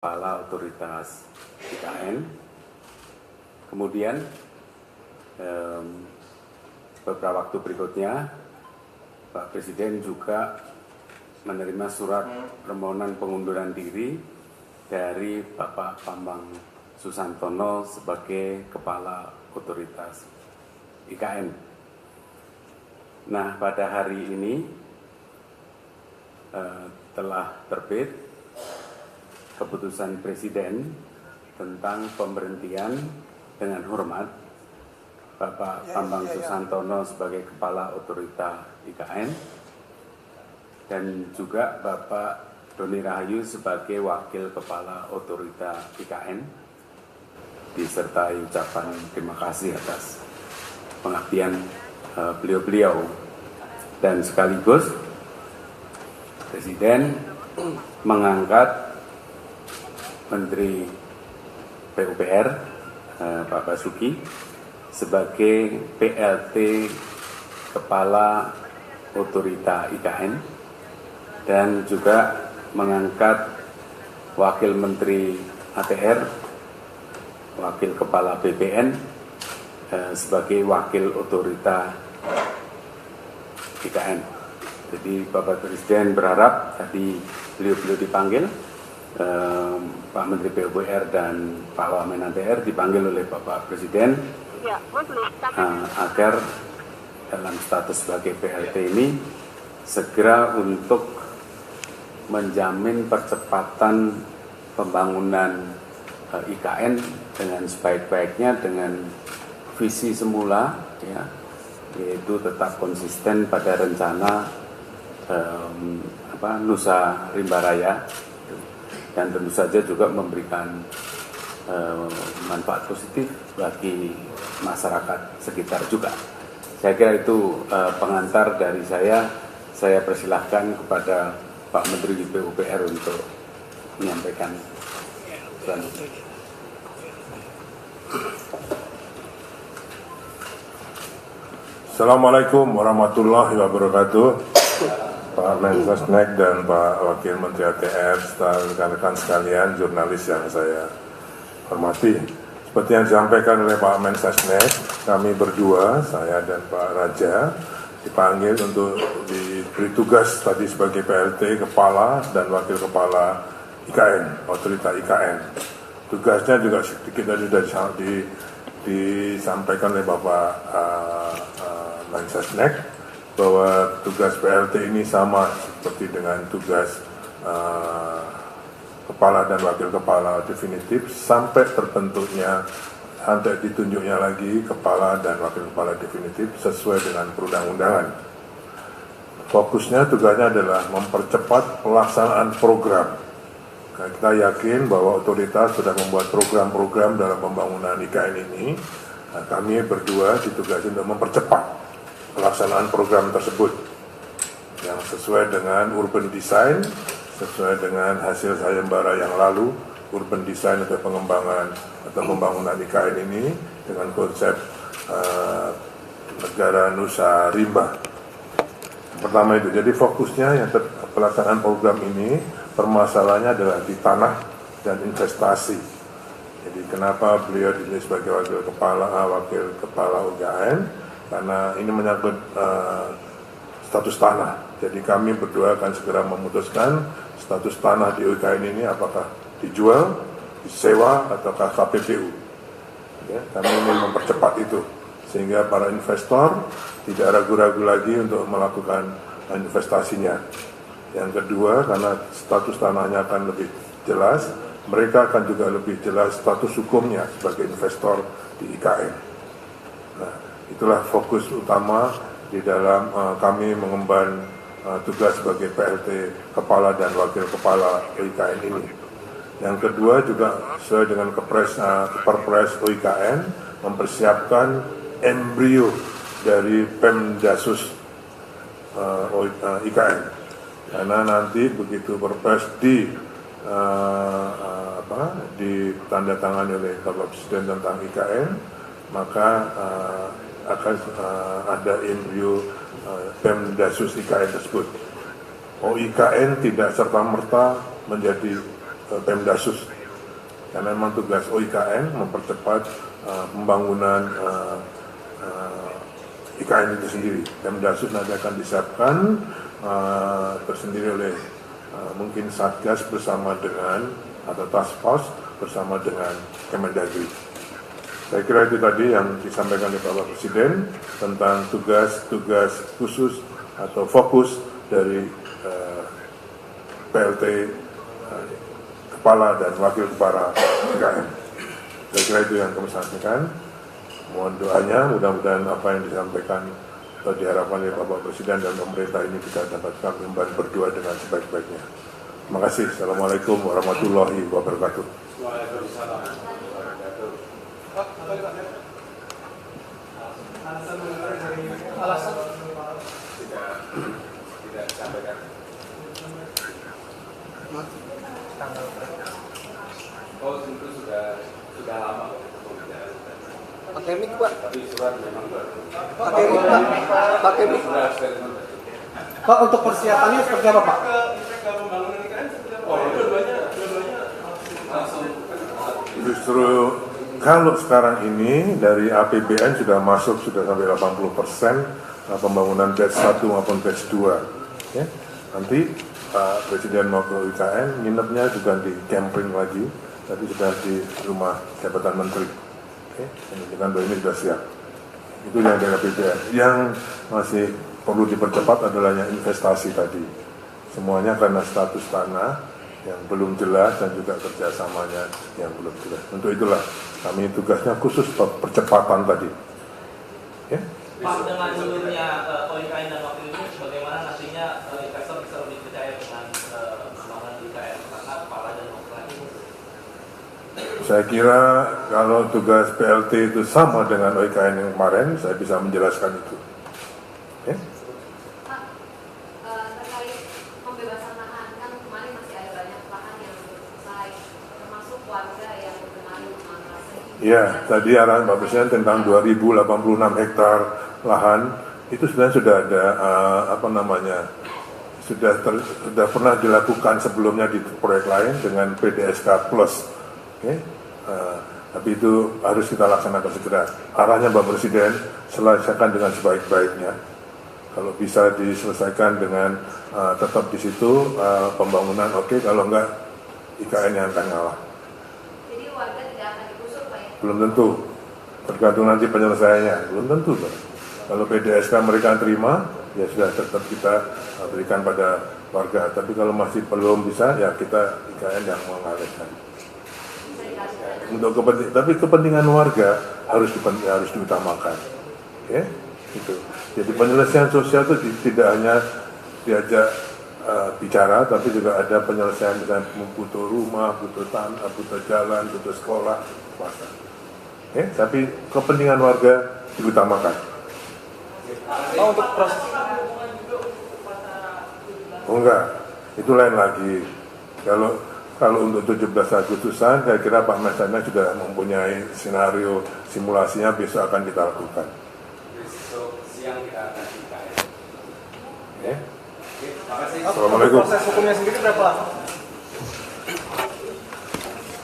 Kepala Otoritas IKN. Kemudian beberapa waktu berikutnya Pak Presiden juga menerima surat permohonan pengunduran diri dari Bapak Bambang Susantono sebagai Kepala Otoritas IKN. Nah, pada hari ini telah terbit keputusan Presiden tentang pemberhentian dengan hormat Bapak Bambang Susantono sebagai Kepala Otoritas IKN dan juga Bapak Doni Rahayu sebagai Wakil Kepala Otoritas IKN, disertai ucapan terima kasih atas pengabdian beliau-beliau. Dan sekaligus Presiden mengangkat Menteri PUPR Pak Basuki sebagai PLT Kepala Otoritas IKN dan juga mengangkat Wakil Menteri ATR, Wakil Kepala BPN sebagai Wakil Otoritas IKN. Jadi Bapak Presiden berharap tadi beliau-beliau dipanggil, Pak Menteri PUPR dan Pak Wamen ATR dipanggil oleh Bapak Presiden agar dalam status sebagai PLT ini segera untuk menjamin percepatan pembangunan IKN dengan sebaik-baiknya dengan visi semula, ya, yaitu tetap konsisten pada rencana Nusa Rimba Raya, dan tentu saja juga memberikan manfaat positif bagi masyarakat sekitar juga. Saya kira itu pengantar dari saya. Saya persilahkan kepada Pak Menteri PUPR untuk menyampaikan selanjutnya. Assalamualaikum warahmatullahi wabarakatuh. Pak Mensesnek dan Pak Wakil Menteri ATR, serta rekan-rekan sekalian, jurnalis yang saya hormati. Seperti yang disampaikan oleh Pak Mensesnek, kami berdua, saya dan Pak Raja, dipanggil untuk diberi tugas tadi sebagai PLT Kepala dan Wakil Kepala IKN, Otoritas IKN. Tugasnya juga sedikit tadi sudah disampaikan oleh Bapak Mensesnek, bahwa tugas PLT ini sama seperti dengan tugas kepala dan wakil kepala definitif sampai terbentuknya, sampai ditunjuknya lagi kepala dan wakil kepala definitif sesuai dengan perundang-undangan. Fokusnya, tugasnya adalah mempercepat pelaksanaan program. Kita yakin bahwa otoritas sudah membuat program-program dalam pembangunan IKN ini. Nah, kami berdua ditugasi untuk mempercepat pelaksanaan program tersebut yang sesuai dengan urban design, sesuai dengan hasil sayembara yang lalu, urban design atau pengembangan atau pembangunan IKN ini dengan konsep negara Nusa Rimba. Pertama itu, jadi fokusnya yang pelaksanaan program ini permasalahannya adalah di tanah dan investasi. Jadi kenapa beliau dipilih sebagai wakil kepala UKN? Karena ini menyangkut status tanah. Jadi kami berdua akan segera memutuskan status tanah di UKN ini apakah dijual, disewa, ataukah KPPU. Ya, kami ingin mempercepat itu sehingga para investor tidak ragu-ragu lagi untuk melakukan investasinya. Yang kedua, karena status tanahnya akan lebih jelas, mereka akan juga lebih jelas status hukumnya sebagai investor di IKN. Nah, itulah fokus utama di dalam kami mengemban tugas sebagai PLT Kepala dan Wakil Kepala IKN ini. Yang kedua juga sesuai dengan Perpres IKN mempersiapkan embrio dari Pemdasus IKN. Karena nanti begitu Perpres ditandatangani oleh Bapak Presiden tentang IKN, maka akan ada embrio Pemdasus IKN tersebut. IKN tidak serta-merta menjadi Pemdasus. Karena memang tugas OIKN mempercepat pembangunan IKN itu sendiri. Kemdasut nanti akan disiapkan tersendiri oleh mungkin Satgas bersama dengan atau Task Force bersama dengan Kemendagri. Saya kira itu tadi yang disampaikan oleh Bapak Presiden tentang tugas-tugas khusus atau fokus dari PLT Kepala dan Wakil Kepala IKN. Saya kira itu yang kami sampaikan. Mohon doanya, mudah-mudahan apa yang disampaikan atau diharapkan oleh Bapak Presiden dan pemerintah ini bisa dapat kami berdua dengan sebaik-baiknya. Terima kasih. Assalamualaikum warahmatullahi wabarakatuh. Waalaikumsalam. Alasan tidak disampaikan. Oh, itu sudah lama. pakai mic Pak. Tapi surat memang baru. Pakai mic Pak. Pakai mic. Pak, untuk persiapannya seperti apa Pak? Oh, dua-duanya langsung. Justru kalau sekarang ini dari APBN sudah masuk sudah sampai 80% pembangunan batch 1 maupun batch 2. Ya. Nanti Pak Presiden mau ke IKN, nginepnya juga di camping lagi, tapi sudah di rumah jabatan menteri. Oke, menunjukkan bahwa ini sudah siap. Itu yang dari APBN. Yang masih perlu dipercepat adalah yang investasi tadi. Semuanya karena status tanah yang belum jelas dan juga kerjasamanya yang belum jelas. Untuk itulah kami tugasnya khusus percepatan tadi. Ya? Pak, dengan munculnya OIKN dan wakil ini, bagaimana nantinya investor bisa lebih percaya dengan pembangunan IKN karena kepala dan wakil ini? Saya kira kalau tugas PLT itu sama dengan OIKN yang kemarin, saya bisa menjelaskan itu. Ya? Pak, terkait pembebasan lahan, kan kemarin masih ada banyak lahan yang belum selesai, termasuk warga yang berkenaan mengalami. Ya, tadi arahan Pak Presiden tentang 2086 hektar lahan itu sebenarnya sudah ada sudah pernah dilakukan sebelumnya di proyek lain dengan PDSK Plus. Okay? Tapi itu harus kita laksanakan segera. Arahnya Pak Presiden selesaikan dengan sebaik-baiknya. Kalau bisa diselesaikan dengan tetap di situ pembangunan oke, kalau enggak IKN yang akan ngalah. Jadi warga tidak akan digusur Pak ya? Belum tentu, tergantung nanti penyelesaiannya. Belum tentu Pak. Kalau PDSK mereka terima, ya sudah tetap kita berikan pada warga. Tapi kalau masih belum bisa, ya kita IKN yang mengalihkan. Untuk kepentingan warga harus diutamakan. Ya, gitu. Jadi penyelesaian sosial itu tidak hanya diajak bicara, tapi juga ada penyelesaian misalnya butuh rumah, butuh tanah, butuh jalan, butuh sekolah, puasa. Ya, tapi kepentingan warga diutamakan. Oh, untuk proses. Oh enggak, itu lain lagi. Kalau untuk 17 Agustusan, saya kira Pak Mesana sudah mempunyai skenario simulasinya, besok akan kita lakukan. Besok siang kita akan IKN. Ya. Oke, terima kasih. Assalamualaikum. Proses hukumnya sendiri berapa lama?